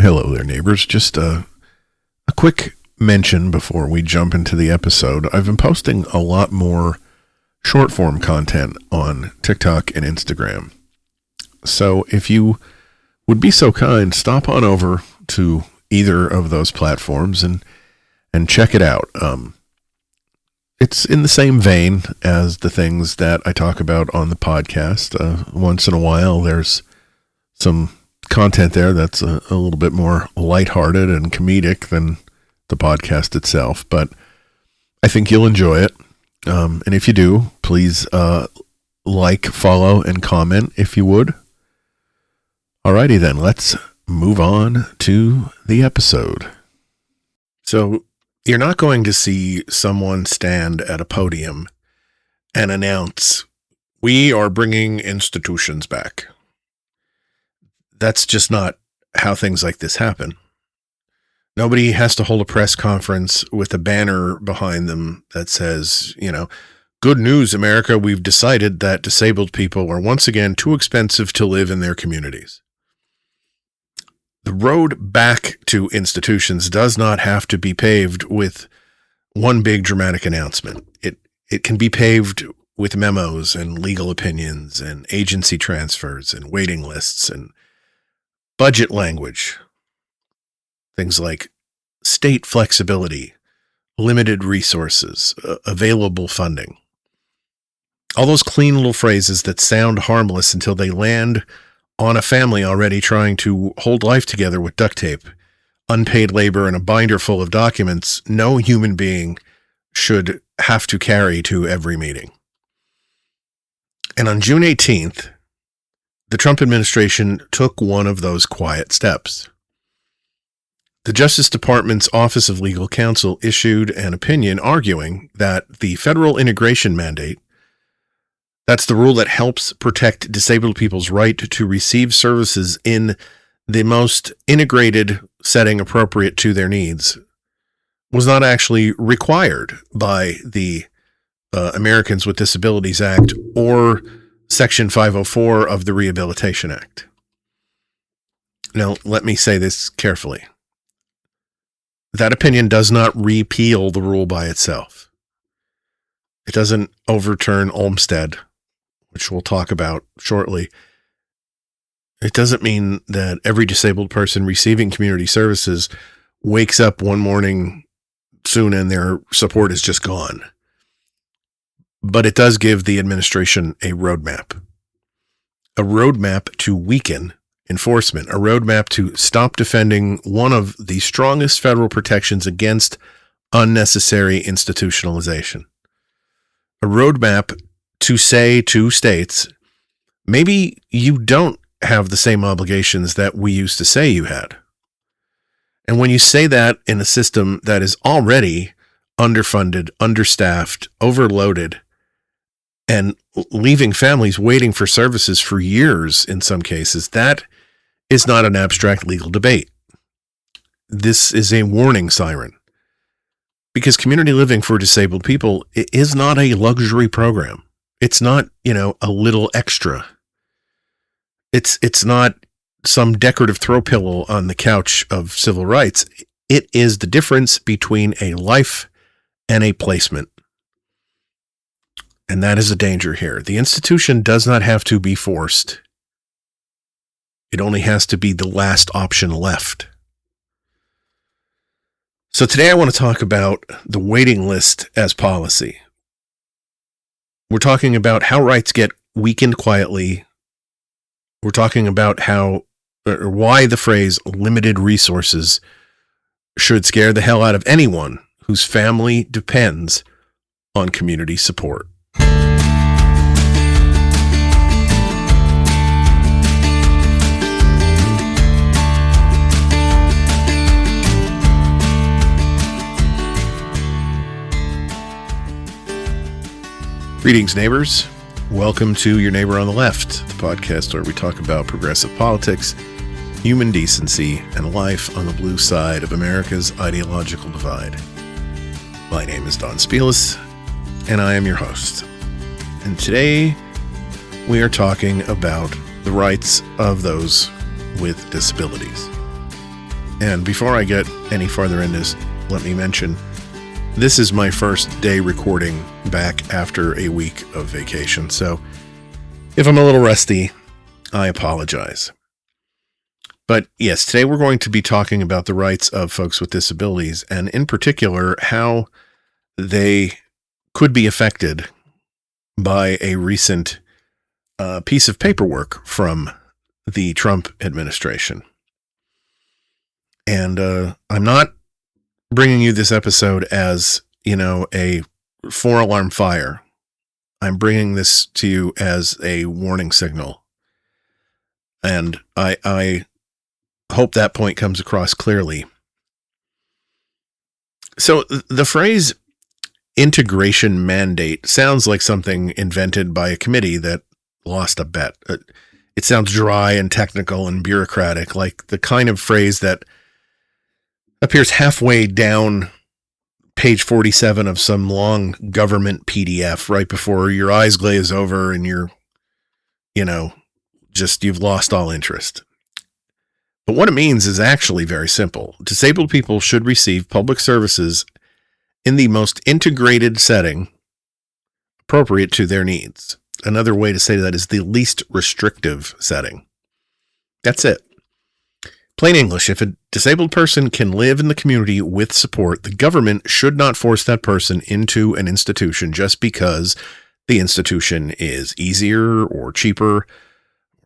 Hello there, neighbors. Just a quick mention before we jump into the episode. I've been posting a lot more short-form content on TikTok and Instagram. So if you would be so kind, stop on over to either of those platforms and check it out. It's in the same vein as the things that I talk about on the podcast. Once in a while, there's some content there that's a little bit more lighthearted and comedic than the podcast itself, but I think you'll enjoy it. And if you do, please like, follow, and comment if you would. Alrighty then, let's move on to the episode. So, you're not going to see someone stand at a podium and announce, "We are bringing institutions back." That's just not how things like this happen. Nobody has to hold a press conference with a banner behind them that says, "Good news, America, we've decided that disabled people are once again too expensive to live in their communities." The road back to institutions does not have to be paved with one big dramatic announcement. It can be paved with memos and legal opinions and agency transfers and waiting lists and budget language. Things like state flexibility, limited resources, available funding. All those clean little phrases that sound harmless until they land on a family already trying to hold life together with duct tape, unpaid labor, and a binder full of documents no human being should have to carry to every meeting. And on June 18th, the Trump administration took one of those quiet steps. The Justice Department's Office of Legal Counsel issued an opinion arguing that the federal integration mandate, that's the rule that helps protect disabled people's right to receive services in the most integrated setting appropriate to their needs, was not actually required by the Americans with Disabilities Act or Section 504 of the Rehabilitation Act. Now, let me say this carefully. That opinion does not repeal the rule by itself. It doesn't overturn Olmstead, which we'll talk about shortly. It doesn't mean that every disabled person receiving community services wakes up one morning soon and their support is just gone. But it does give the administration a roadmap to weaken enforcement, a roadmap to stop defending one of the strongest federal protections against unnecessary institutionalization, a roadmap to say to states, maybe you don't have the same obligations that we used to say you had. And when you say that in a system that is already underfunded, understaffed, overloaded, and leaving families waiting for services for years in some cases, that is not an abstract legal debate. This is a warning siren. Because community living for disabled people is not a luxury program. It's not, a little extra. It's not some decorative throw pillow on the couch of civil rights. It is the difference between a life and a placement. And that is a danger here. The institution does not have to be forced. It only has to be the last option left. So today I want to talk about the waiting list as policy. We're talking about how rights get weakened quietly. We're talking about why the phrase limited resources should scare the hell out of anyone whose family depends on community support. Greetings, neighbors. Welcome to Your Neighbor on the Left, the podcast where we talk about progressive politics, human decency, and life on the blue side of America's ideological divide. My name is Don Spielis, and I am your host. And today, we are talking about the rights of those with disabilities. And before I get any farther in this, let me mention, this is my first day recording back after a week of vacation. So if I'm a little rusty, I apologize. But yes, today we're going to be talking about the rights of folks with disabilities, and in particular, how they could be affected by a recent piece of paperwork from the Trump administration. And I'm not bringing you this episode as, a 4-alarm fire. I'm bringing this to you as a warning signal. And I hope that point comes across clearly. So the phrase integration mandate sounds like something invented by a committee that lost a bet. It sounds dry and technical and bureaucratic, like the kind of phrase that appears halfway down page 47 of some long government PDF right before your eyes glaze over and you've lost all interest. But what it means is actually very simple. Disabled people should receive public services in the most integrated setting appropriate to their needs. Another way to say that is the least restrictive setting. That's it. Plain English, if a disabled person can live in the community with support, the government should not force that person into an institution just because the institution is easier or cheaper,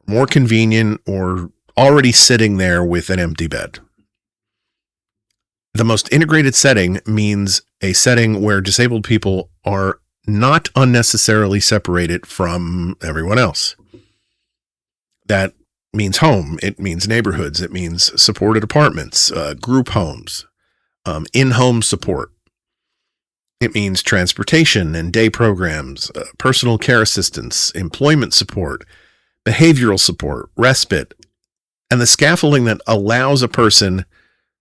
more convenient, or already sitting there with an empty bed. The most integrated setting means a setting where disabled people are not unnecessarily separated from everyone else. That means home, it means neighborhoods, it means supported apartments, group homes, in-home support. It means transportation and day programs, personal care assistance, employment support, behavioral support, respite, and the scaffolding that allows a person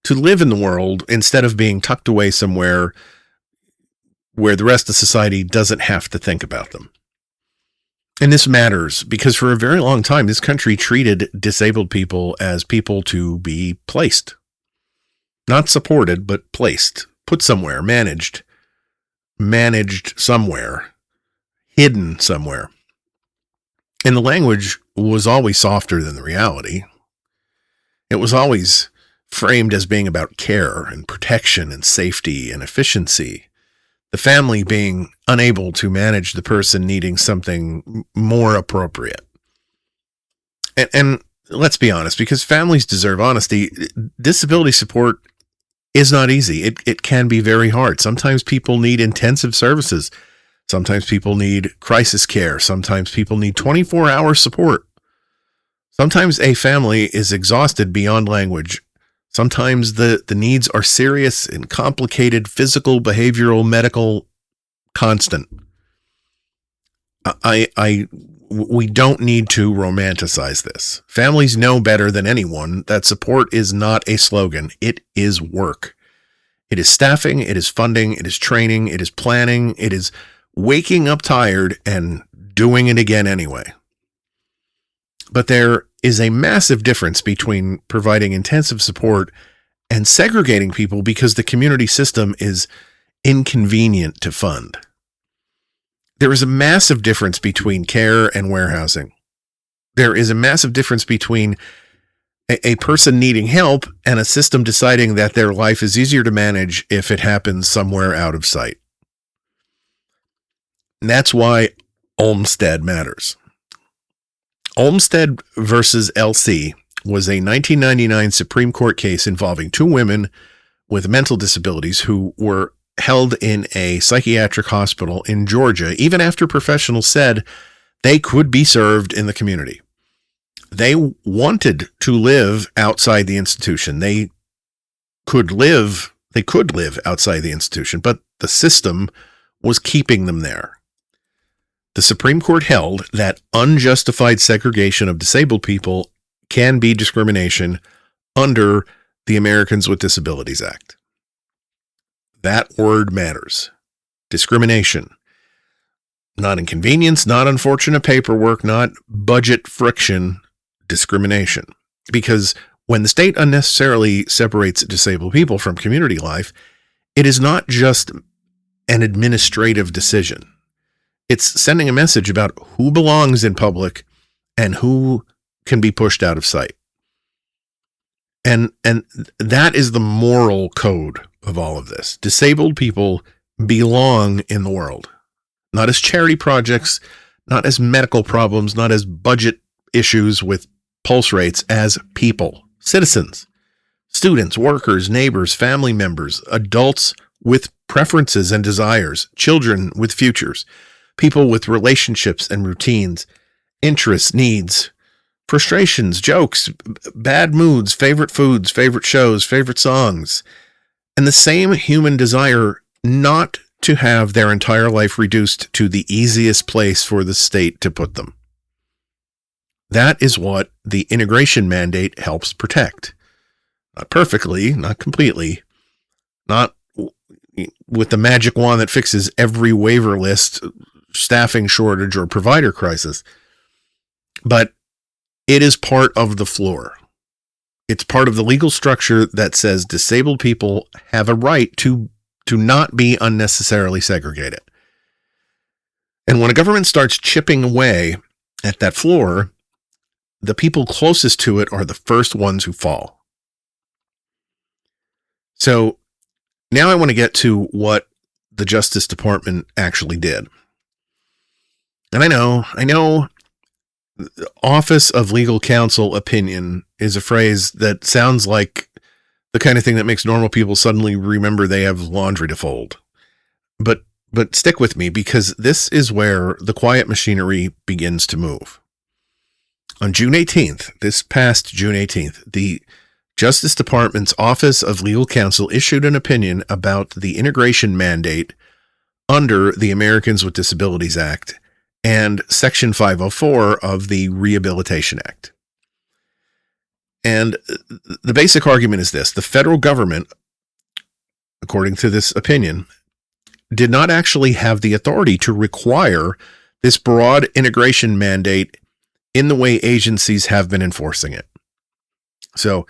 to live in the world instead of being tucked away somewhere where the rest of society doesn't have to think about them. And this matters because for a very long time, this country treated disabled people as people to be placed. Not supported, but placed. Put somewhere, managed somewhere, hidden somewhere. And the language was always softer than the reality. It was always framed as being about care and protection and safety and efficiency. The family being unable to manage the person needing something more appropriate. And let's be honest, because families deserve honesty, disability support is not easy. It can be very hard. Sometimes people need intensive services. Sometimes people need crisis care. Sometimes people need 24-hour support. Sometimes a family is exhausted beyond language. Sometimes the needs are serious and complicated, physical, behavioral, medical, constant. We don't need to romanticize this. Families know better than anyone that support is not a slogan. It is work. It is staffing. It is funding. It is training. It is planning. It is waking up tired and doing it again anyway. But there is a massive difference between providing intensive support and segregating people because the community system is inconvenient to fund. There is a massive difference between care and warehousing. There is a massive difference between a person needing help and a system deciding that their life is easier to manage if it happens somewhere out of sight. And that's why Olmstead matters. Olmstead versus LC was a 1999 Supreme Court case involving two women with mental disabilities who were held in a psychiatric hospital in Georgia, even after professionals said they could be served in the community. They wanted to live outside the institution. They could live outside the institution, but the system was keeping them there. The Supreme Court held that unjustified segregation of disabled people can be discrimination under the Americans with Disabilities Act. That word matters. Discrimination. Not inconvenience, not unfortunate paperwork, not budget friction, discrimination. Because When the state unnecessarily separates disabled people from community life, it is not just an administrative decision. It's sending a message about who belongs in public and who can be pushed out of sight. And that is the moral code of all of this. Disabled people belong in the world, not as charity projects, not as medical problems, not as budget issues with pulse rates, as people, citizens, students, workers, neighbors, family members, adults with preferences and desires, children with futures, people with relationships and routines, interests, needs, frustrations, jokes, bad moods, favorite foods, favorite shows, favorite songs, and the same human desire not to have their entire life reduced to the easiest place for the state to put them. That is what the integration mandate helps protect. Not perfectly, not completely, not with the magic wand that fixes every waiver list, staffing shortage, or provider crisis, but it is part of the floor. It's part of the legal structure that says disabled people have a right to not be unnecessarily segregated. And when a government starts chipping away at that floor, the people closest to it are the first ones who fall. So now I want to get to what the Justice Department actually did. And I know Office of Legal Counsel opinion is a phrase that sounds like the kind of thing that makes normal people suddenly remember they have laundry to fold. But stick with me, because this is where the quiet machinery begins to move. On June 18th, this past June 18th, the Justice Department's Office of Legal Counsel issued an opinion about the integration mandate under the Americans with Disabilities Act and Section 504 of the Rehabilitation Act. And the basic argument is this: the federal government, according to this opinion, did not actually have the authority to require this broad integration mandate in the way agencies have been enforcing it. So,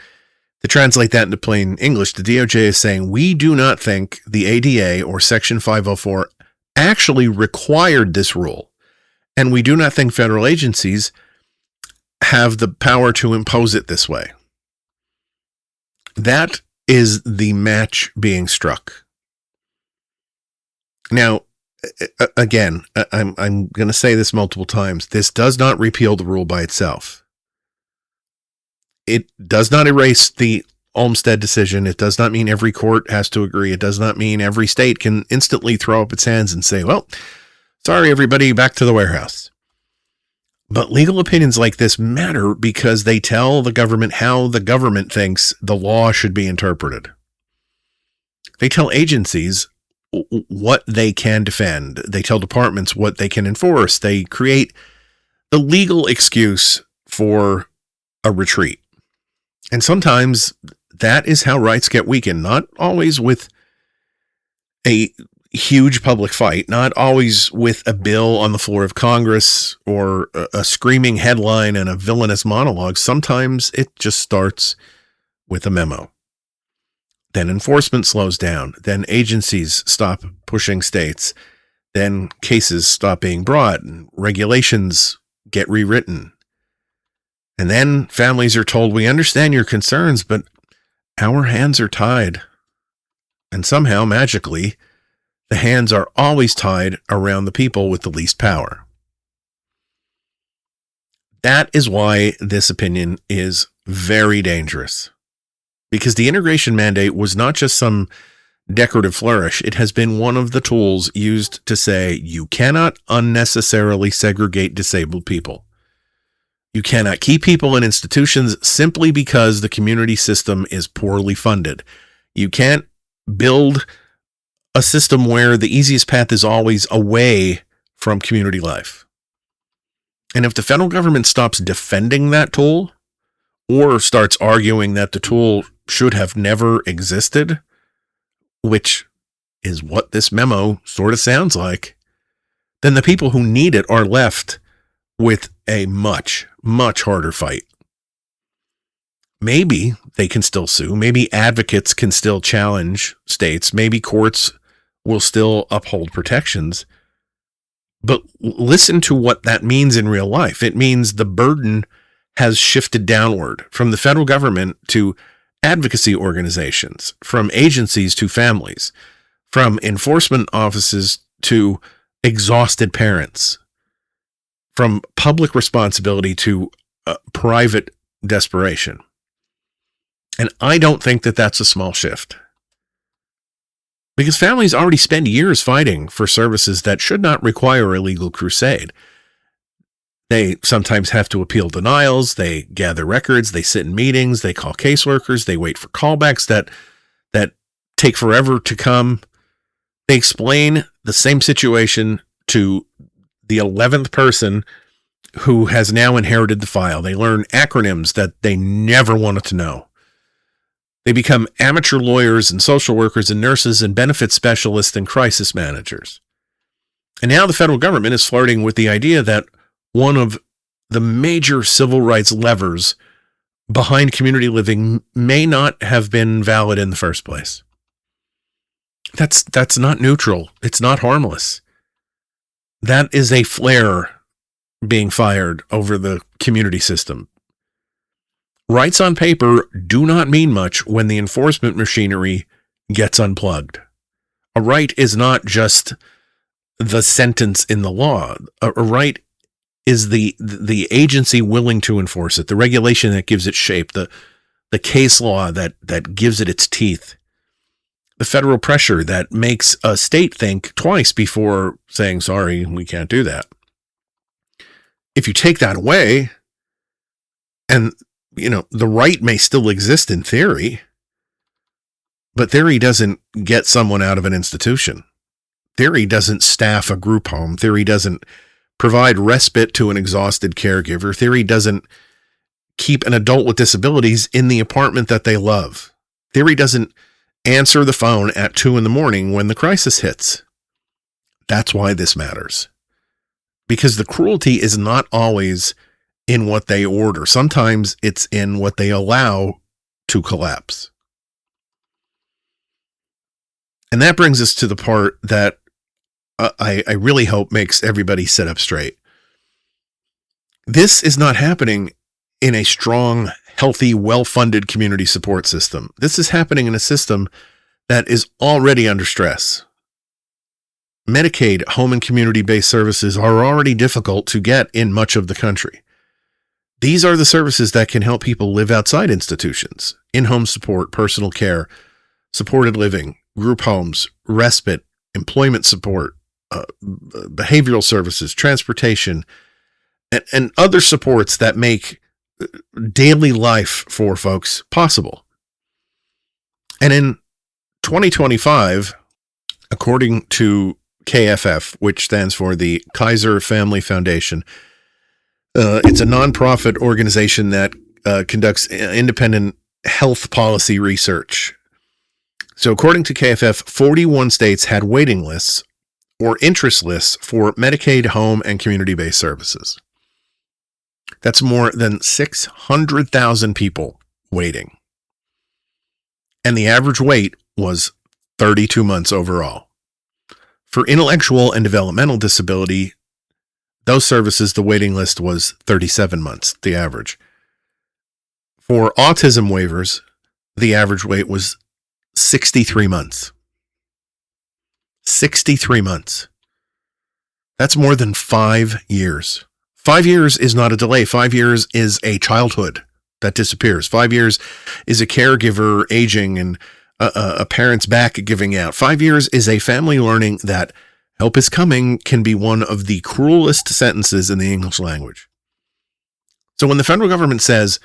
to translate that into plain English, the DOJ is saying, we do not think the ADA or Section 504 actually required this rule, and we do not think federal agencies have the power to impose it this way. That is the match being struck. Now, again, I'm going to say this multiple times. This does not repeal the rule by itself. It does not erase the Olmstead decision. It does not mean every court has to agree. It does not mean every state can instantly throw up its hands and say, well, sorry, everybody, back to the warehouse. But legal opinions like this matter because they tell the government how the government thinks the law should be interpreted. They tell agencies what they can defend. They tell departments what they can enforce. They create the legal excuse for a retreat. And sometimes that is how rights get weakened, not always with a huge public fight, not always with a bill on the floor of Congress or a screaming headline and a villainous monologue. Sometimes it just starts with a memo. Then enforcement slows down. Then agencies stop pushing states. Then cases stop being brought and regulations get rewritten. And then families are told, we understand your concerns, but our hands are tied. And somehow, magically, the hands are always tied around the people with the least power. That is why this opinion is very dangerous. Because the integration mandate was not just some decorative flourish. It has been one of the tools used to say you cannot unnecessarily segregate disabled people. You cannot keep people in institutions simply because the community system is poorly funded. You can't build a system where the easiest path is always away from community life. And if the federal government stops defending that tool or starts arguing that the tool should have never existed, which is what this memo sort of sounds like, then the people who need it are left with a much, much harder fight. maybe they can still sue. Maybe advocates can still challenge states. Maybe courts will still uphold protections. But listen to what that means in real life. It means the burden has shifted downward from the federal government to advocacy organizations, from agencies to families, from enforcement offices to exhausted parents, from public responsibility to private desperation. And I don't think that that's a small shift. Because families already spend years fighting for services that should not require a legal crusade. They sometimes have to appeal denials, they gather records, they sit in meetings, they call caseworkers, they wait for callbacks that take forever to come. They explain the same situation to the 11th person who has now inherited the file. They learn acronyms that they never wanted to know. They become amateur lawyers and social workers and nurses and benefit specialists and crisis managers. And now the federal government is flirting with the idea that one of the major civil rights levers behind community living may not have been valid in the first place. That's not neutral. It's not harmless. That is a flare being fired over the community system. Rights on paper do not mean much when the enforcement machinery gets unplugged. A right is not just the sentence in the law. A right is the agency willing to enforce it, the regulation that gives it shape, the case law that gives it its teeth, the federal pressure that makes a state think twice before saying, sorry, we can't do that. If you take that away, and the right may still exist in theory, but theory doesn't get someone out of an institution. Theory doesn't staff a group home. Theory doesn't provide respite to an exhausted caregiver. Theory doesn't keep an adult with disabilities in the apartment that they love. Theory doesn't answer the phone at 2 a.m. when the crisis hits. That's why this matters. Because the cruelty is not always in what they order. Sometimes it's in what they allow to collapse. And that brings us to the part that I really hope makes everybody sit up straight. This is not happening in a strong, healthy, well-funded community support system. This is happening in a system that is already under stress. Medicaid, home and community-based services are already difficult to get in much of the country. These are the services that can help people live outside institutions: in-home support, personal care, supported living, group homes, respite, employment support, behavioral services, transportation, and other supports that make daily life for folks possible. And in 2025, according to KFF, which stands for the Kaiser Family Foundation, it's a nonprofit organization that conducts independent health policy research. So according to KFF, 41 states had waiting lists or interest lists for Medicaid, home, and community-based services. That's more than 600,000 people waiting. And the average wait was 32 months overall. For intellectual and developmental disability, those services, the waiting list was 37 months, the average. For autism waivers, the average wait was 63 months. 63 months. That's more than 5 years. 5 years is not a delay. 5 years is a childhood that disappears. 5 years is a caregiver aging and a parent's back giving out. 5 years is a family learning that help is coming can be one of the cruelest sentences in the English language. So when the federal government says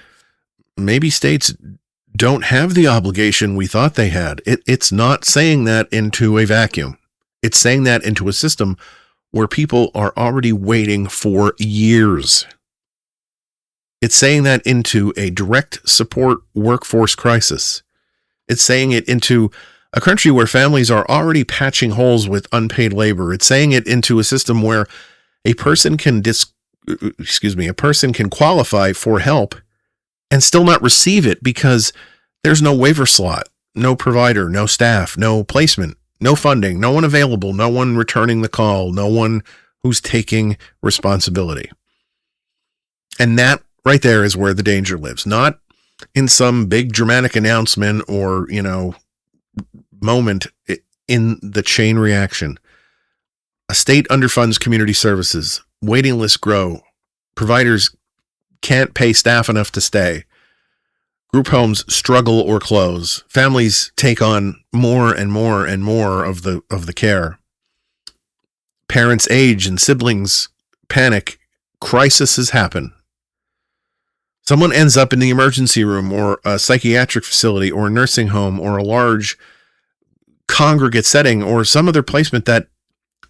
maybe states don't have the obligation we thought they had, it's not saying that into a vacuum. It's saying that into a system where people are already waiting for years. It's saying that into a direct support workforce crisis. It's saying it into a country where families are already patching holes with unpaid labor. It's saying it into a system where a person can qualify for help and still not receive it because there's no waiver slot, no provider, no staff, no placement, no funding, no one available, no one returning the call, no one who's taking responsibility. And that right there is where the danger lives, not in some big dramatic announcement or, moment in the chain reaction. A state underfunds community services, waiting lists grow, providers can't pay staff enough to stay, group homes struggle or close, families take on more and more and more of the care, parents age and siblings panic, crises happen. Someone ends up in the emergency room or a psychiatric facility or a nursing home or a large congregate setting or some other placement that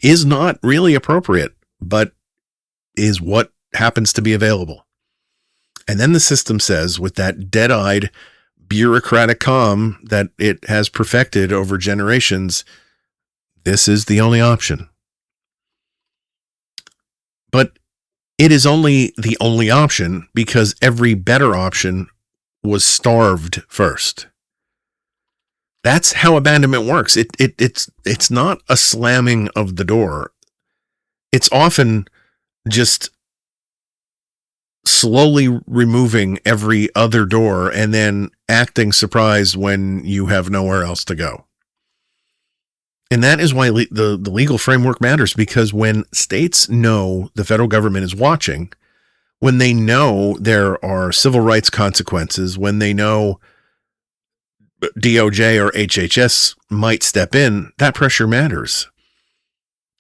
is not really appropriate, but is what happens to be available. And then the system says, with that dead-eyed bureaucratic calm that it has perfected over generations, this is the only option. But it is only the only option because every better option was starved first. That's how abandonment works. It's not a slamming of the door. It's often just slowly removing every other door and then acting surprised when you have nowhere else to go. And that is why the legal framework matters, because when states know the federal government is watching, when they know there are civil rights consequences, when they know DOJ or HHS might step in, that pressure matters.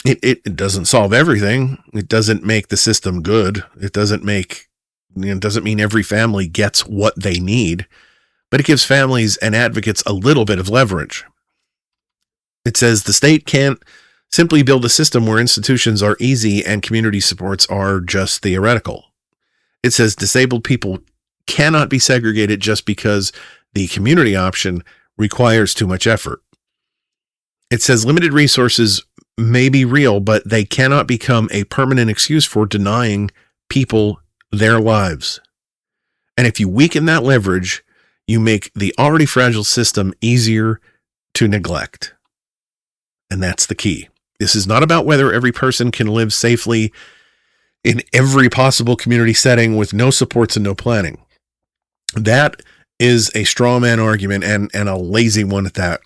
It doesn't solve everything. It doesn't make the system good. It doesn't mean every family gets what they need, but it gives families and advocates a little bit of leverage. It says the state can't simply build a system where institutions are easy and community supports are just theoretical. It says disabled people cannot be segregated just because the community option requires too much effort. It says limited resources may be real, but they cannot become a permanent excuse for denying people their lives. And if you weaken that leverage, you make the already fragile system easier to neglect. And that's the key. This is not about whether every person can live safely in every possible community setting with no supports and no planning. That is a straw man argument and a lazy one at that.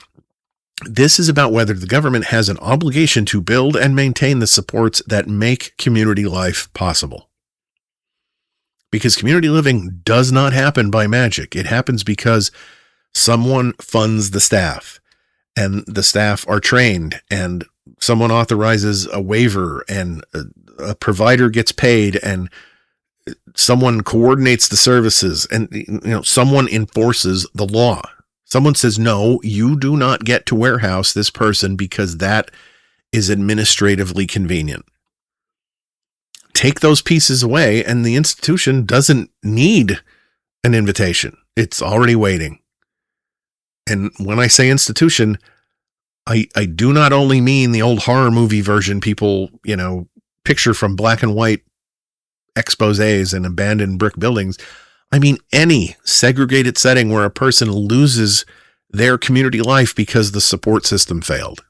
This is about whether the government has an obligation to build and maintain the supports that make community life possible. Because community living does not happen by magic. It happens because someone funds the staff, and the staff are trained, and someone authorizes a waiver, and a provider gets paid, and someone coordinates the services, and someone enforces the law. Someone says, no, you do not get to warehouse this person because that is administratively convenient. Take those pieces away, and the institution doesn't need an invitation. It's already waiting. And when I say institution, I do not only mean the old horror movie version people, picture from black and white exposés and abandoned brick buildings. I mean any segregated setting where a person loses their community life because the support system failed.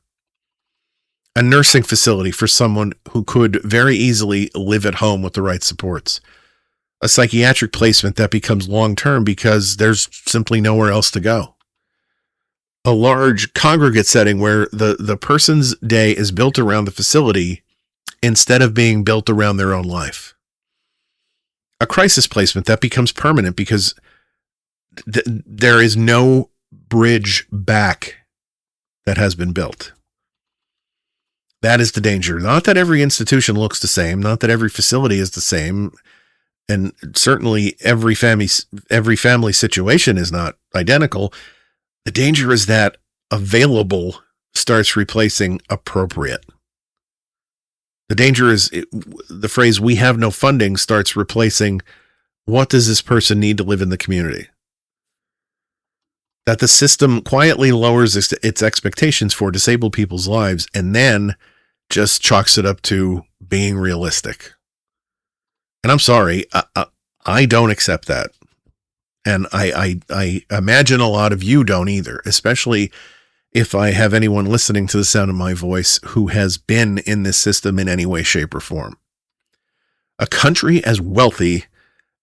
A nursing facility for someone who could very easily live at home with the right supports. A psychiatric placement that becomes long-term because there's simply nowhere else to go. A large congregate setting where the person's day is built around the facility instead of being built around their own life. A crisis placement that becomes permanent because there is no bridge back that has been built. That is the danger. Not that every institution looks the same, not that every facility is the same, and certainly every family situation is not identical. The danger is that available starts replacing appropriate. The danger is the phrase, we have no funding, starts replacing, what does this person need to live in the community? That the system quietly lowers its expectations for disabled people's lives and then just chalks it up to being realistic. And I'm sorry, I don't accept that. And I imagine a lot of you don't either, especially if I have anyone listening to the sound of my voice who has been in this system in any way, shape, or form. A country as wealthy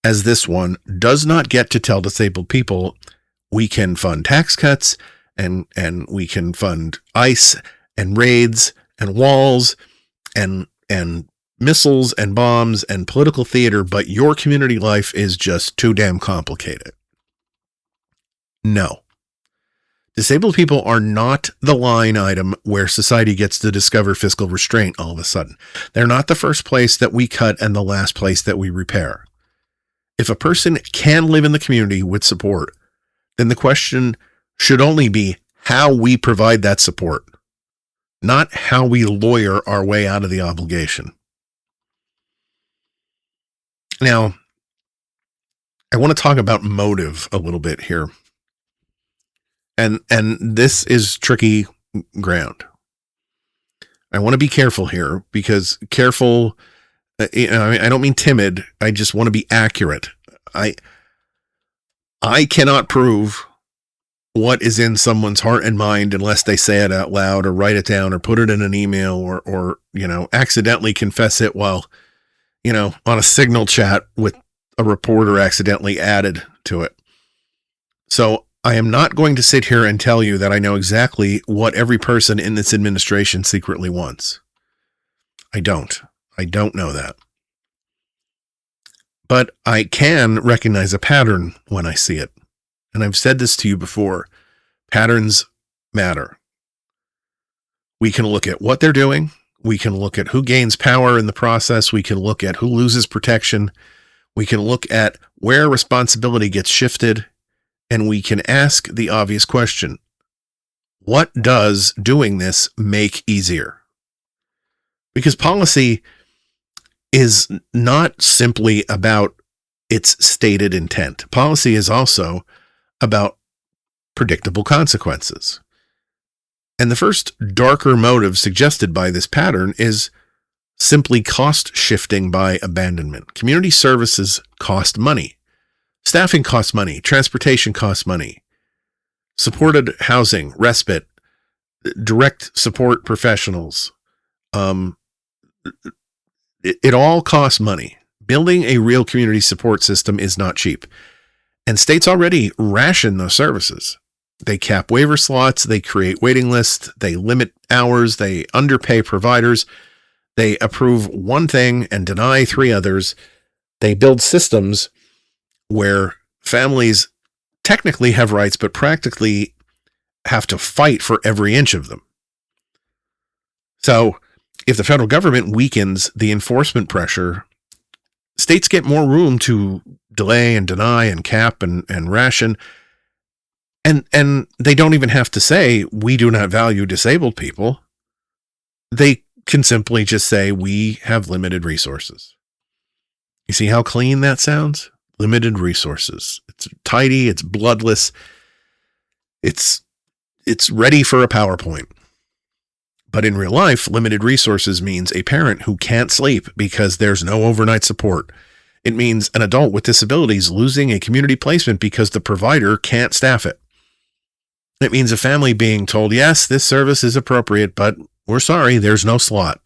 as this one does not get to tell disabled people, we can fund tax cuts and we can fund ICE and raids and walls and missiles and bombs and political theater, but your community life is just too damn complicated. No. Disabled people are not the line item where society gets to discover fiscal restraint all of a sudden. They're not the first place that we cut and the last place that we repair. If a person can live in the community with support, then the question should only be how we provide that support, not how we lawyer our way out of the obligation. Now, I want to talk about motive a little bit here. And this is tricky ground. I want to be careful here because careful, I don't mean timid. I just want to be accurate. I cannot prove what is in someone's heart and mind unless they say it out loud or write it down or put it in an email or accidentally confess it while, on a Signal chat with a reporter accidentally added to it. So I am not going to sit here and tell you that I know exactly what every person in this administration secretly wants. I don't know that. But I can recognize a pattern when I see it. And I've said this to you before. Patterns matter. We can look at what they're doing. We can look at who gains power in the process. We can look at who loses protection. We can look at where responsibility gets shifted. And we can ask the obvious question, what does doing this make easier? Because policy is not simply about its stated intent. Policy is also about predictable consequences. And the first darker motive suggested by this pattern is simply cost shifting by abandonment. Community services cost money. Staffing costs money. Transportation costs money. Supported housing, respite, direct support professionals. It all costs money. Building a real community support system is not cheap. And states already ration those services. They cap waiver slots. They create waiting lists. They limit hours. They underpay providers. They approve one thing and deny three others. They build systems where families technically have rights, but practically have to fight for every inch of them. So if the federal government weakens the enforcement pressure, states get more room to delay and deny and cap and ration. And they don't even have to say, we do not value disabled people. They can simply just say, we have limited resources. You see how clean that sounds? Limited resources. It's tidy. It's bloodless. It's ready for a PowerPoint. But in real life, limited resources means a parent who can't sleep because there's no overnight support. It means an adult with disabilities losing a community placement because the provider can't staff it. It means a family being told, yes, this service is appropriate, but we're sorry, there's no slot.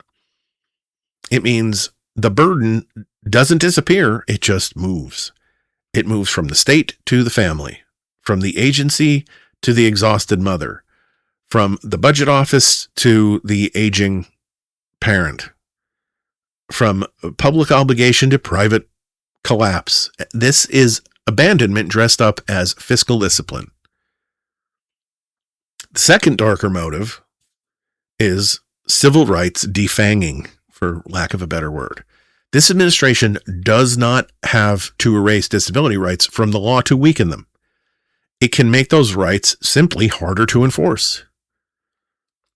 It means the burden doesn't disappear, it just moves. It moves from the state to the family, from the agency to the exhausted mother, from the budget office to the aging parent, from public obligation to private collapse. This is abandonment dressed up as fiscal discipline. The second darker motive is civil rights defanging, for lack of a better word. This administration does not have to erase disability rights from the law to weaken them. It can make those rights simply harder to enforce.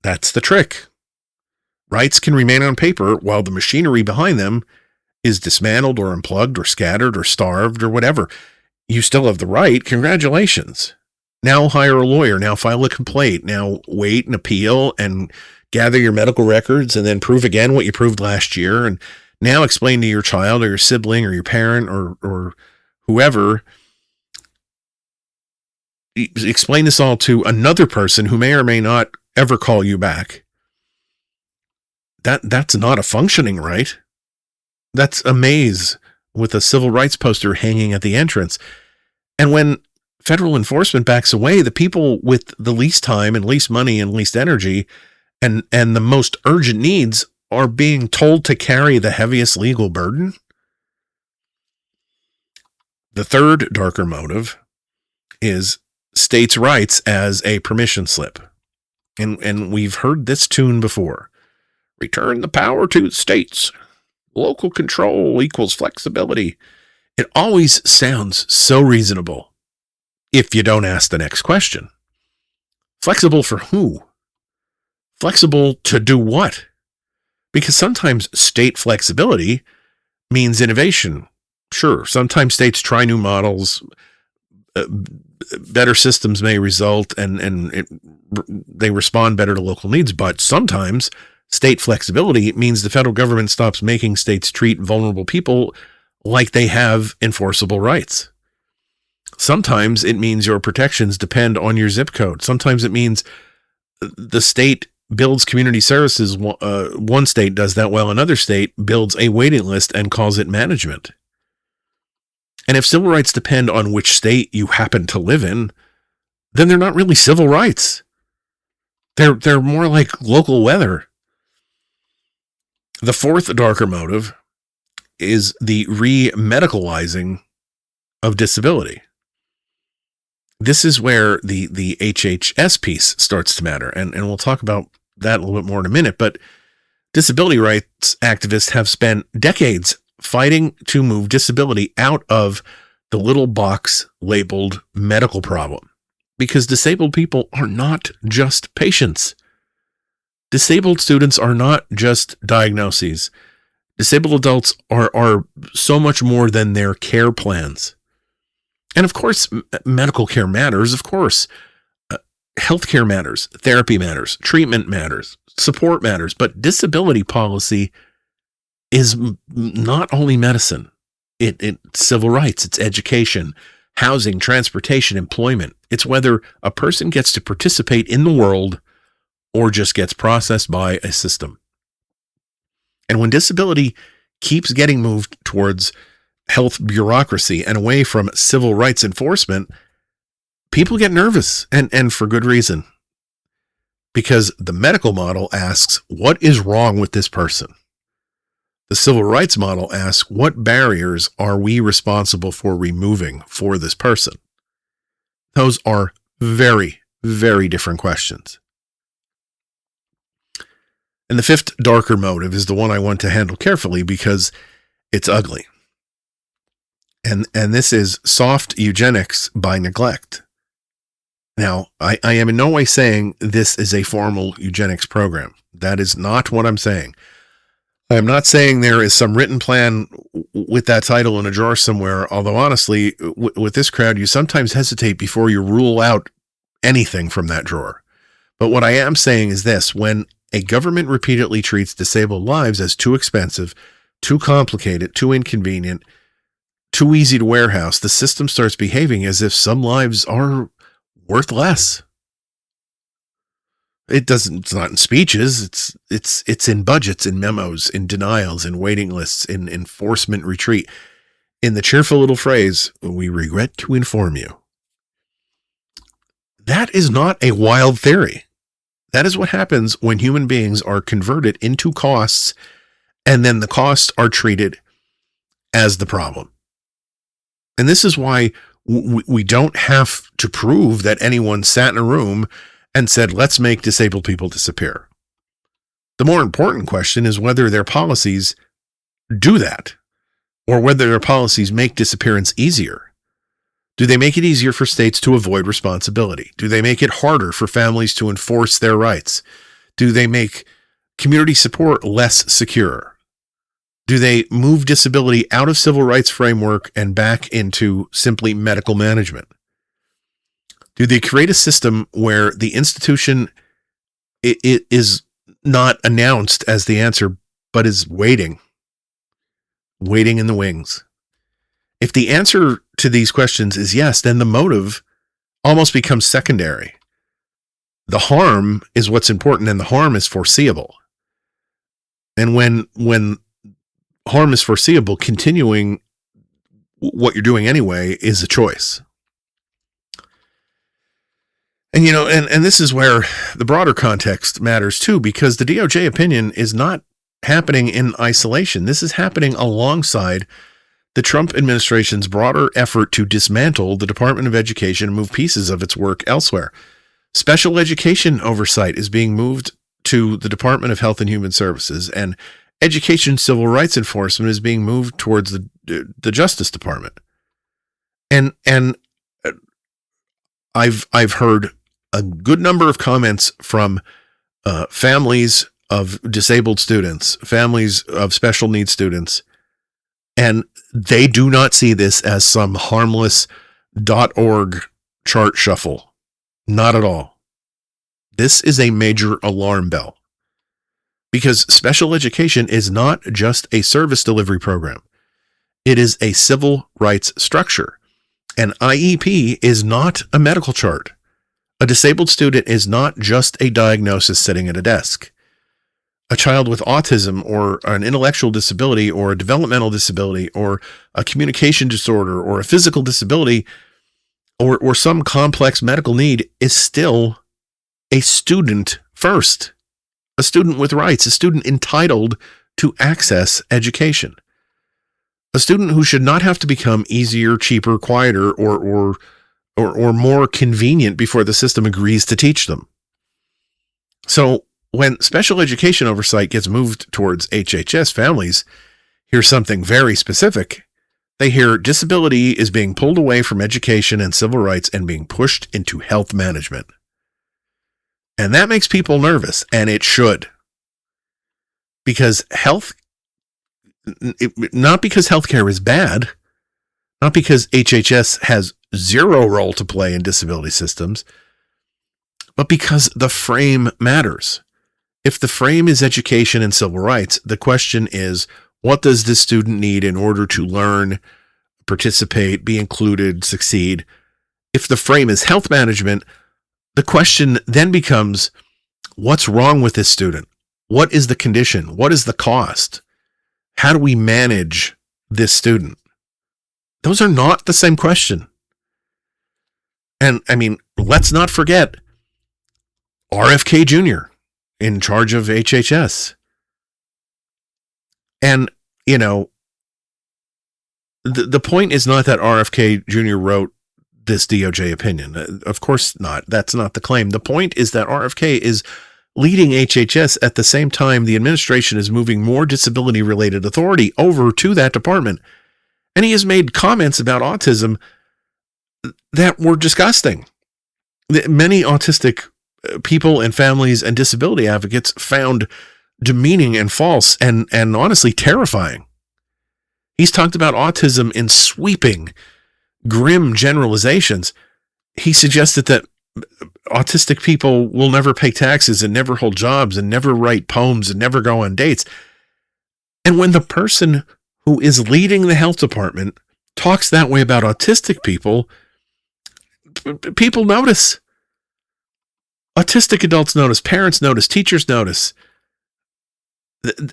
That's the trick. Rights can remain on paper while the machinery behind them is dismantled or unplugged or scattered or starved or whatever. You still have the right. Congratulations. Now hire a lawyer. Now file a complaint. Now wait and appeal and gather your medical records and then prove again what you proved last year. And now explain to your child or your sibling or your parent or whoever explain this all to another person who may or may not ever call you back. That's not a functioning right. That's a maze with a civil rights poster hanging at the entrance. And when federal enforcement backs away, the people with the least time and least money and least energy and the most urgent needs are being told to carry the heaviest legal burden. The third darker motive is states' rights as a permission slip. And we've heard this tune before. Return the power to the states. Local control equals flexibility. It always sounds so reasonable if you don't ask the next question. Flexible for who? Flexible to do what? Because sometimes state flexibility means innovation. Sure, sometimes states try new models. Better systems may result and they respond better to local needs. But sometimes state flexibility means the federal government stops making states treat vulnerable people like they have enforceable rights. Sometimes it means your protections depend on your zip code. Sometimes it means the state builds community services. One state does that while another state builds a waiting list and calls it management. And if civil rights depend on which state you happen to live in, then they're not really civil rights. They're more like local weather. The fourth darker motive is the re-medicalizing of disability. This is where the HHS piece starts to matter, and we'll talk about that a little bit more in a minute, but disability rights activists have spent decades fighting to move disability out of the little box labeled medical problem, because disabled people are not just patients. Disabled students are not just diagnoses. Disabled adults are so much more than their care plans. And of course, medical care matters. Of course, healthcare matters. Therapy matters. Treatment matters. Support matters. But disability policy is not only medicine. It's civil rights. It's education, housing, transportation, employment. It's whether a person gets to participate in the world or just gets processed by a system. And when disability keeps getting moved towards health bureaucracy and away from civil rights enforcement, people get nervous, and for good reason. Because the medical model asks, what is wrong with this person? The civil rights model asks, what barriers are we responsible for removing for this person? Those are very, very different questions. And the fifth darker motive is the one I want to handle carefully because it's ugly. And this is soft eugenics by neglect. Now, I am in no way saying this is a formal eugenics program. That is not what I'm saying. I am not saying there is some written plan with that title in a drawer somewhere, although honestly, with this crowd, you sometimes hesitate before you rule out anything from that drawer. But what I am saying is this: when a government repeatedly treats disabled lives as too expensive, too complicated, too inconvenient, too easy to warehouse, the system starts behaving as if some lives are worth less. It's not in speeches. It's in budgets, in memos, in denials, in waiting lists, in enforcement retreat. In the cheerful little phrase, "We regret to inform you." That is not a wild theory. That is what happens when human beings are converted into costs, and then the costs are treated as the problem. And this is why we don't have to prove that anyone sat in a room and said, let's make disabled people disappear. The more important question is whether their policies do that, or whether their policies make disappearance easier. Do they make it easier for states to avoid responsibility? Do they make it harder for families to enforce their rights? Do they make community support less secure? Do they move disability out of civil rights framework and back into simply medical management? Do they create a system where the institution it is not announced as the answer, but is waiting in the wings? If the answer to these questions is yes, then the motive almost becomes secondary. The harm is what's important, and the harm is foreseeable. And when harm is foreseeable, continuing what you're doing anyway is a choice. And, and this is where the broader context matters too, because the DOJ opinion is not happening in isolation. This is happening alongside the Trump administration's broader effort to dismantle the Department of Education and move pieces of its work elsewhere. Special education oversight is being moved to the Department of Health and Human Services, and education civil rights enforcement is being moved towards the Justice Department. And I've heard a good number of comments from families of disabled students, families of special needs students, and they do not see this as some harmless .org chart shuffle. Not at all. This is a major alarm bell, because special education is not just a service delivery program. It is a civil rights structure. An IEP is not a medical chart. A disabled student is not just a diagnosis sitting at a desk. A child with autism or an intellectual disability or a developmental disability or a communication disorder or a physical disability or some complex medical need is still a student first, a student with rights, a student entitled to access education, a student who should not have to become easier, cheaper, quieter, or more convenient before the system agrees to teach them. So when special education oversight gets moved towards HHS, families hear something very specific. They hear disability is being pulled away from education and civil rights and being pushed into health management. And that makes people nervous, and it should. Because not because healthcare is bad, not because HHS has zero role to play in disability systems, but because the frame matters. If the frame is education and civil rights, the question is, what does this student need in order to learn, participate, be included, succeed? If the frame is health management, the question then becomes, what's wrong with this student? What is the condition? What is the cost? How do we manage this student? Those are not the same question. And I mean, let's not forget RFK Jr. in charge of HHS. And, the point is not that RFK Jr. wrote this DOJ opinion. Of course not. That's not the claim. The point is that RFK is leading HHS at the same time the administration is moving more disability-related authority over to that department. And he has made comments about autism that were disgusting. Many autistic people and families and disability advocates found demeaning and false and honestly terrifying. He's talked about autism in sweeping, grim generalizations. He suggested that autistic people will never pay taxes and never hold jobs and never write poems and never go on dates. And when the person who is leading the health department talks that way about autistic people, people notice. Autistic adults notice, parents notice, teachers notice.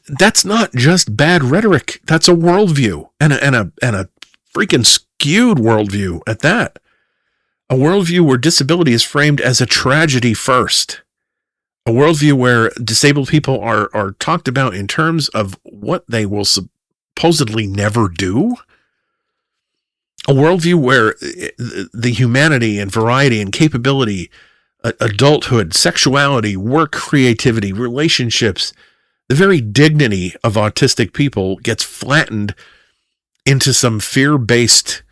That's not just bad rhetoric. That's a worldview and a freaking skewed worldview at that. A worldview where disability is framed as a tragedy first. A worldview where disabled people are talked about in terms of what they will supposedly never do. A worldview where the humanity and variety and capability, adulthood, sexuality, work, creativity, relationships, the very dignity of autistic people gets flattened into some fear-based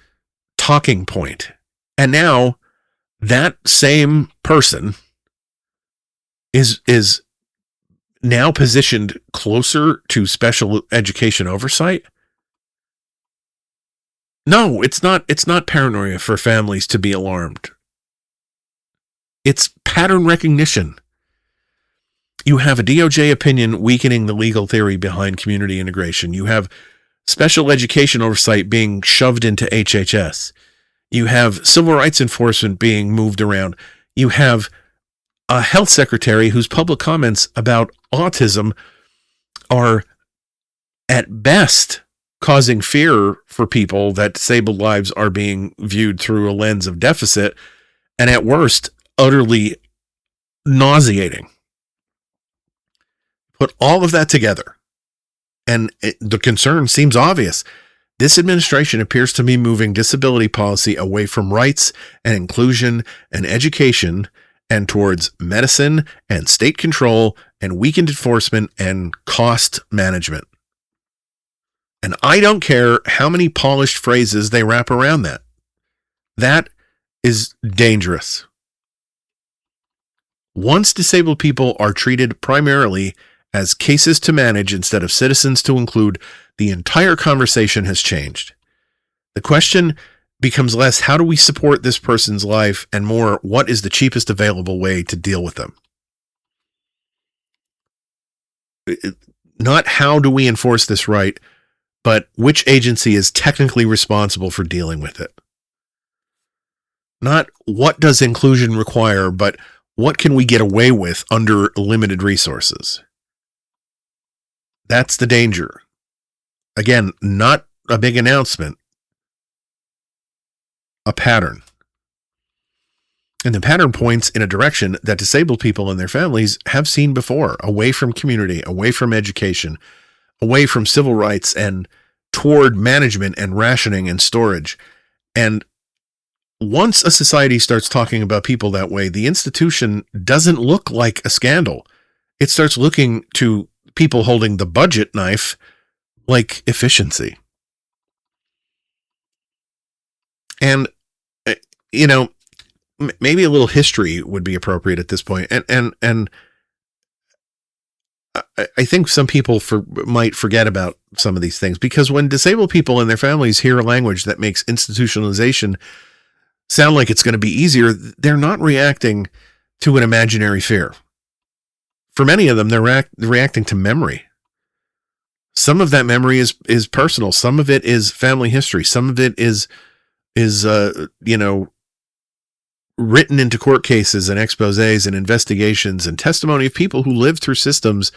talking point. And now that same person is now positioned closer to special education oversight. No, it's not paranoia for families to be alarmed. It's pattern recognition. You have a DOJ opinion weakening the legal theory behind community integration. You have special education oversight being shoved into HHS. You have civil rights enforcement being moved around. You have a health secretary whose public comments about autism are at best causing fear for people that disabled lives are being viewed through a lens of deficit, and at worst, utterly nauseating. Put all of that together, and the concern seems obvious. This administration appears to be moving disability policy away from rights and inclusion and education and towards medicine and state control and weakened enforcement and cost management. And I don't care how many polished phrases they wrap around that. That is dangerous. Once disabled people are treated primarily as cases to manage instead of citizens to include, the entire conversation has changed. The question becomes less, how do we support this person's life, and more, what is the cheapest available way to deal with them? Not how do we enforce this right, but which agency is technically responsible for dealing with it. Not what does inclusion require, but what can we get away with under limited resources? That's the danger. Again, not a big announcement, a pattern. And the pattern points in a direction that disabled people and their families have seen before, away from community, away from education, away from civil rights, and toward management and rationing and storage. And once a society starts talking about people that way, the institution doesn't look like a scandal. It starts looking to people holding the budget knife like efficiency. And, maybe a little history would be appropriate at this point. And I think some people might forget about some of these things, because when disabled people and their families hear a language that makes institutionalization sound like it's going to be easier, they're not reacting to an imaginary fear. For many of them, they're reacting to memory. Some of that memory is personal. Some of it is family history. Some of it is written into court cases and exposés and investigations and testimony of people who lived through systems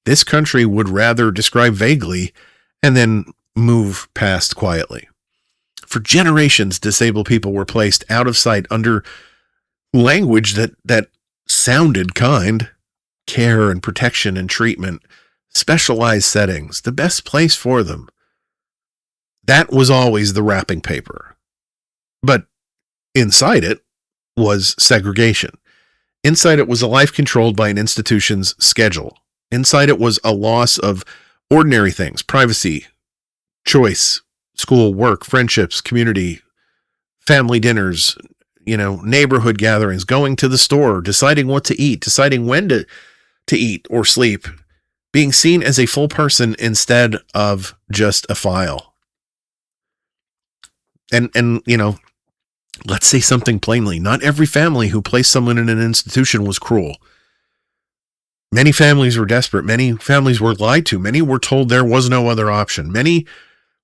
this country would rather describe vaguely and then move past quietly. For generations, disabled people were placed out of sight under language that sounded kind: care and protection and treatment, specialized settings, the best place for them. That was always the wrapping paper. But inside it was segregation. Inside it was a life controlled by an institution's schedule. Inside it was a loss of ordinary things: privacy, choice, school, work, friendships, community, family dinners, neighborhood gatherings, going to the store, deciding what to eat, deciding when to eat or sleep, being seen as a full person instead of just a file. And let's say something plainly. Not every family who placed someone in an institution was cruel. Many families were desperate. Many families were lied to. Many were told there was no other option. Many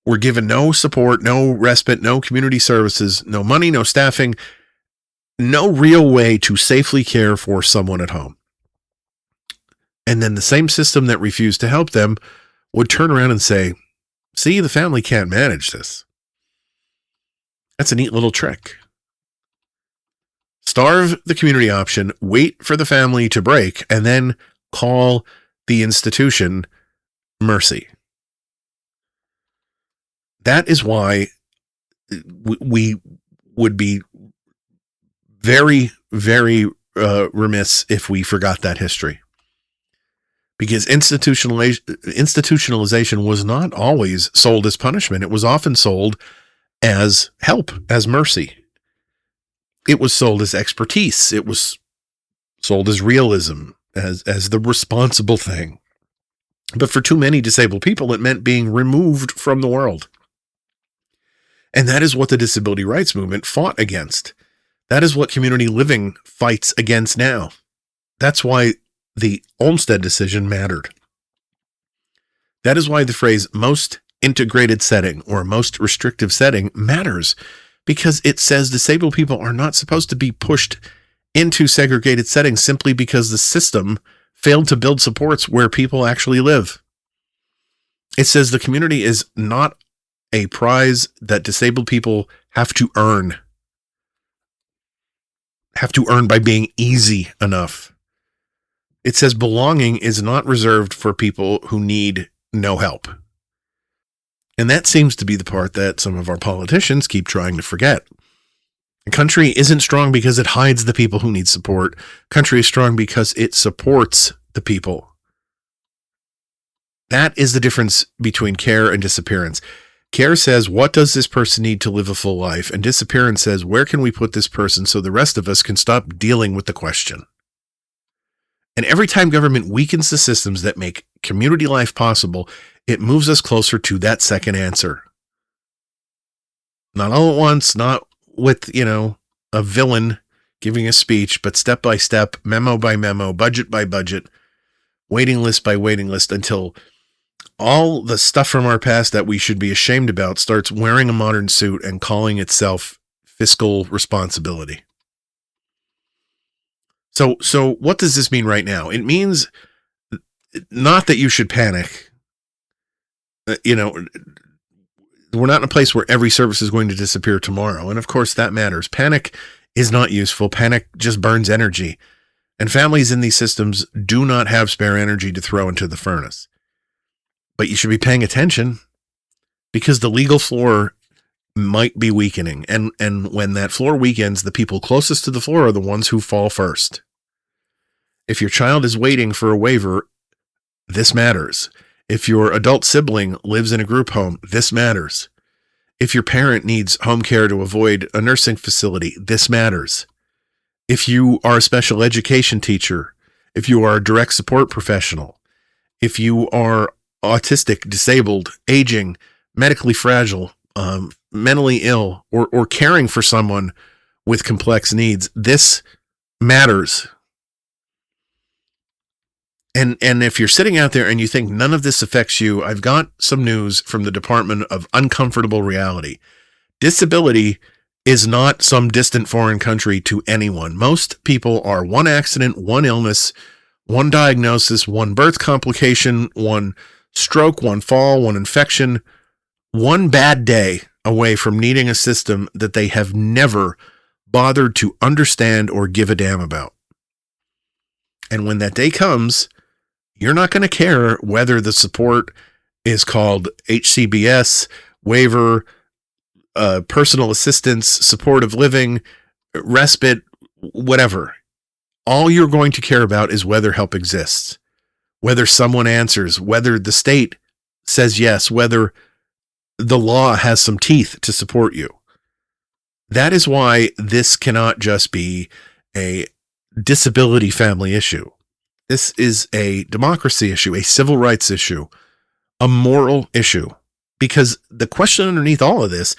were given no support, no respite, no community services, no money, no staffing, no real way to safely care for someone at home. And then the same system that refused to help them would turn around and say, see, the family can't manage this. That's a neat little trick. Starve the community option, wait for the family to break, and then call the institution mercy. That is why we would be very, very remiss if we forgot that history. Because institutionalization was not always sold as punishment. It was often sold as help, as mercy. It was sold as expertise. It was sold as realism, as the responsible thing. But for too many disabled people, it meant being removed from the world. And that is what the disability rights movement fought against. That is what community living fights against now. That's why the Olmstead decision mattered. That is why the phrase most integrated setting or most restrictive setting matters, because it says disabled people are not supposed to be pushed into segregated settings simply because the system failed to build supports where people actually live. It says the community is not a prize that disabled people have to earn by being easy enough. It says belonging is not reserved for people who need no help. And that seems to be the part that some of our politicians keep trying to forget. The country isn't strong because it hides the people who need support. Country is strong because it supports the people. That is the difference between care and disappearance. Care says, what does this person need to live a full life? And disappearance says, where can we put this person so the rest of us can stop dealing with the question? And every time government weakens the systems that make community life possible, it moves us closer to that second answer. Not all at once, not with, a villain giving a speech, but step by step, memo by memo, budget by budget, waiting list by waiting list, until all the stuff from our past that we should be ashamed about starts wearing a modern suit and calling itself fiscal responsibility. So what does this mean right now? It means not that you should panic. We're not in a place where every service is going to disappear tomorrow. And of course that matters. Panic is not useful. Panic just burns energy. And families in these systems do not have spare energy to throw into the furnace. But you should be paying attention, because the legal floor might be weakening. And when that floor weakens, the people closest to the floor are the ones who fall first. If your child is waiting for a waiver, this matters. If your adult sibling lives in a group home, this matters. If your parent needs home care to avoid a nursing facility, this matters. If you are a special education teacher, if you are a direct support professional, if you are autistic, disabled, aging, medically fragile, mentally ill, or caring for someone with complex needs, this matters. And if you're sitting out there and you think none of this affects you, I've got some news from the Department of Uncomfortable Reality. Disability is not some distant foreign country to anyone. Most people are one accident, one illness, one diagnosis, one birth complication, one stroke, one fall, one infection, one bad day away from needing a system that they have never bothered to understand or give a damn about. And when that day comes, you're not going to care whether the support is called HCBS, waiver, personal assistance, supportive living, respite, whatever. All you're going to care about is whether help exists, whether someone answers, whether the state says yes, whether the law has some teeth to support you. That is why this cannot just be a disability family issue. This is a democracy issue, a civil rights issue, a moral issue. Because the question underneath all of this,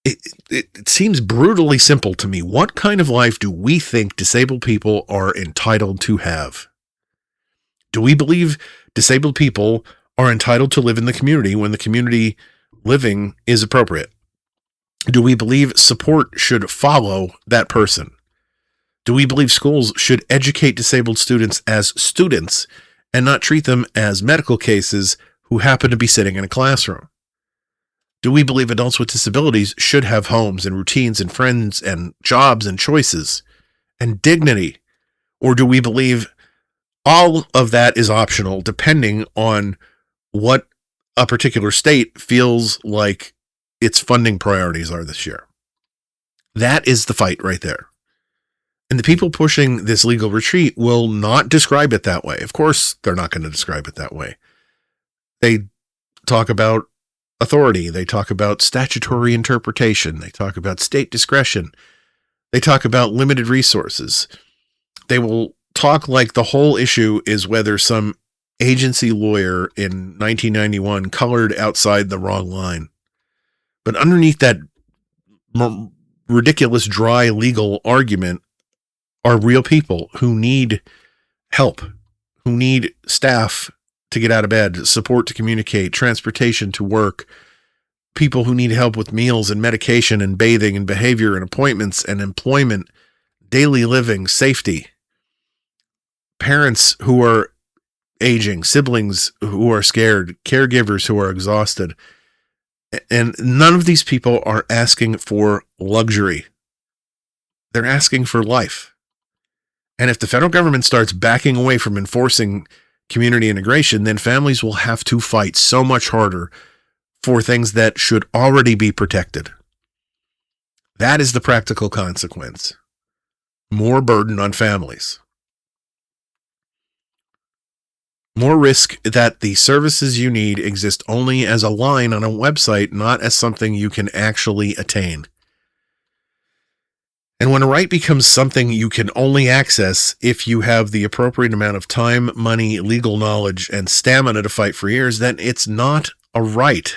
it seems brutally simple to me. What kind of life do we think disabled people are entitled to have? Do we believe disabled people are entitled to live in the community when the community living is appropriate? Do we believe support should follow that person? Do we believe schools should educate disabled students as students and not treat them as medical cases who happen to be sitting in a classroom? Do we believe adults with disabilities should have homes and routines and friends and jobs and choices and dignity? Or do we believe all of that is optional depending on what a particular state feels like its funding priorities are this year? That is the fight right there. And the people pushing this legal retreat will not describe it that way. Of course, they're not going to describe it that way. They talk about authority. They talk about statutory interpretation. They talk about state discretion. They talk about limited resources. They will talk like the whole issue is whether some agency lawyer in 1991 colored outside the wrong line. But underneath that ridiculous, dry legal argument are real people who need help, who need staff to get out of bed, support to communicate, transportation to work, people who need help with meals and medication and bathing and behavior and appointments and employment, daily living, safety. Parents who are aging, siblings who are scared, caregivers who are exhausted. And none of these people are asking for luxury. They're asking for life. And if the federal government starts backing away from enforcing community integration, then families will have to fight so much harder for things that should already be protected. That is the practical consequence. More burden on families. More risk that the services you need exist only as a line on a website, not as something you can actually attain. And when a right becomes something you can only access if you have the appropriate amount of time, money, legal knowledge, and stamina to fight for years, then it's not a right.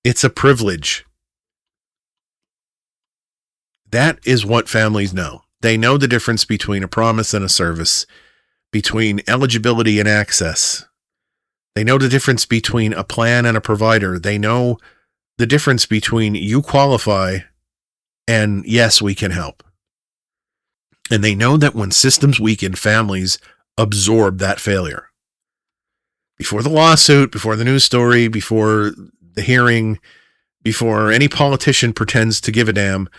It's a privilege. That is what families know. They know the difference between a promise and a service, between eligibility and access. They know the difference between a plan and a provider. They know the difference between you qualify and yes, we can help. And they know that when systems weaken, families absorb that failure. Before the lawsuit, before the news story, before the hearing, before any politician pretends to give a damn,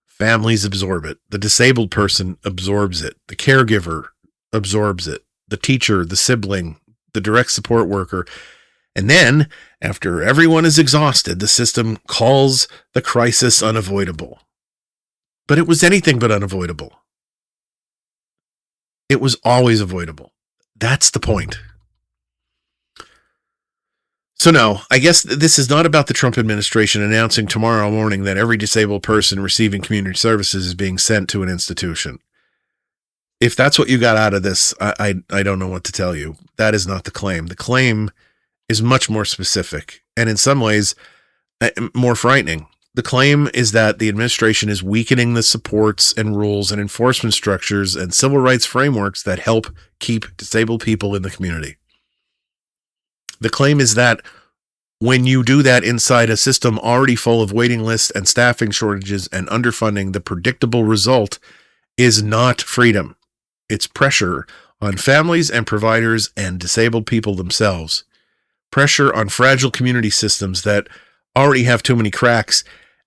families absorb it. The disabled person absorbs it. The caregiver absorbs it. The teacher, the sibling, the direct support worker. And then, after everyone is exhausted, the system calls the crisis unavoidable. But it was anything but unavoidable. It was always avoidable. That's the point. So no, I guess this is not about the Trump administration announcing tomorrow morning that every disabled person receiving community services is being sent to an institution. If that's what you got out of this, I don't know what to tell you. That is not the claim. The claim is much more specific and in some ways more frightening. The claim is that the administration is weakening the supports and rules and enforcement structures and civil rights frameworks that help keep disabled people in the community. The claim is that when you do that inside a system already full of waiting lists and staffing shortages and underfunding, the predictable result is not freedom. It's pressure on families and providers and disabled people themselves. Pressure on fragile community systems that already have too many cracks.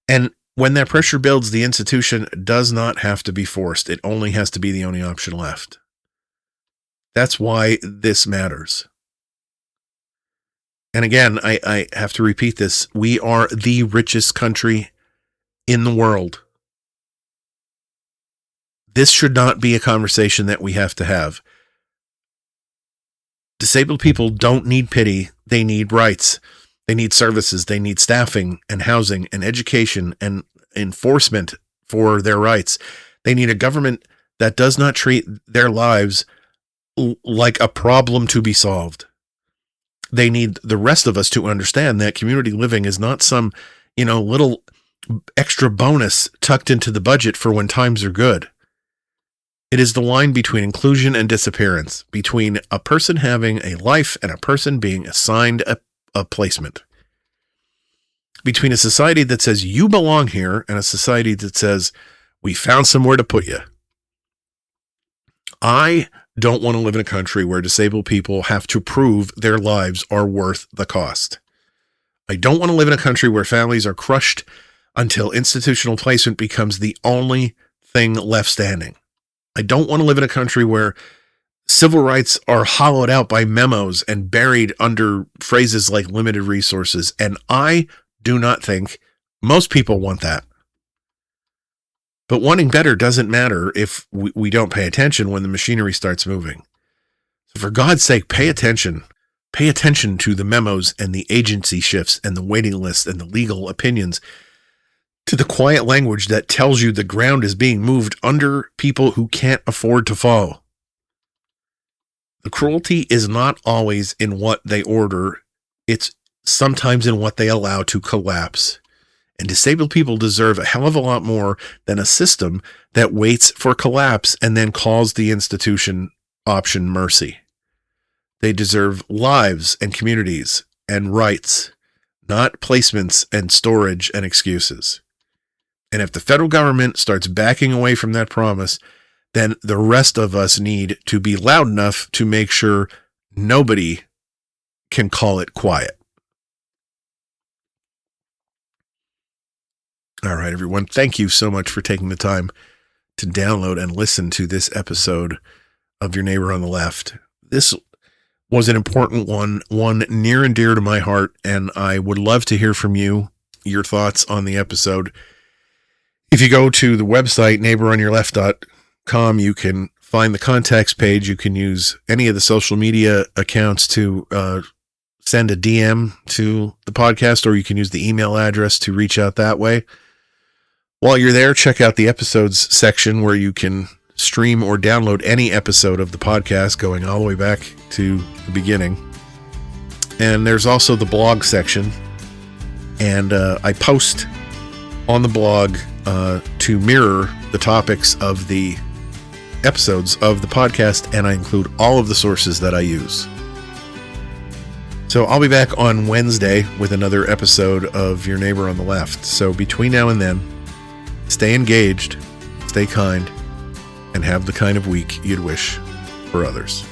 And when that pressure builds, the institution does not have to be forced. It only has to be the only option left. That's why this matters. And again, I have to repeat this. We are the richest country in the world. This should not be a conversation that we have to have. Disabled people don't need pity. They need rights. They need services. They need staffing and housing and education and enforcement for their rights. They need a government that does not treat their lives like a problem to be solved. They need the rest of us to understand that community living is not some, little extra bonus tucked into the budget for when times are good. It is the line between inclusion and disappearance, between a person having a life and a person being assigned a placement. Between a society that says you belong here and a society that says we found somewhere to put you. I don't want to live in a country where disabled people have to prove their lives are worth the cost. I don't want to live in a country where families are crushed until institutional placement becomes the only thing left standing. I don't want to live in a country where civil rights are hollowed out by memos and buried under phrases like limited resources. And I do not think most people want that. But wanting better doesn't matter if we don't pay attention when the machinery starts moving. So for God's sake, pay attention. Pay attention to the memos and the agency shifts and the waiting lists and the legal opinions, to the quiet language that tells you the ground is being moved under people who can't afford to fall. The cruelty is not always in what they order. It's sometimes in what they allow to collapse. And disabled people deserve a hell of a lot more than a system that waits for collapse and then calls the institution option mercy. They deserve lives and communities and rights not placements and storage and excuses. And if the federal government starts backing away from that promise, then the rest of us need to be loud enough to make sure nobody can call it quiet. All right, everyone. Thank you so much for taking the time to download and listen to this episode of Your Neighbor on the Left. This was an important one near and dear to my heart, and I would love to hear from you, your thoughts on the episode. If you go to the website, neighboronyourleft.com, you can find the contacts page. You can use any of the social media accounts to send a DM to the podcast, or you can use the email address to reach out that way. While you're there, check out the episodes section where you can stream or download any episode of the podcast going all the way back to the beginning. And there's also the blog section. And I post on the blog to mirror the topics of the episodes of the podcast, and I include all of the sources that I use. So I'll be back on Wednesday with another episode of Your Neighbor on the Left. So between now and then, stay engaged, stay kind, and have the kind of week you'd wish for others.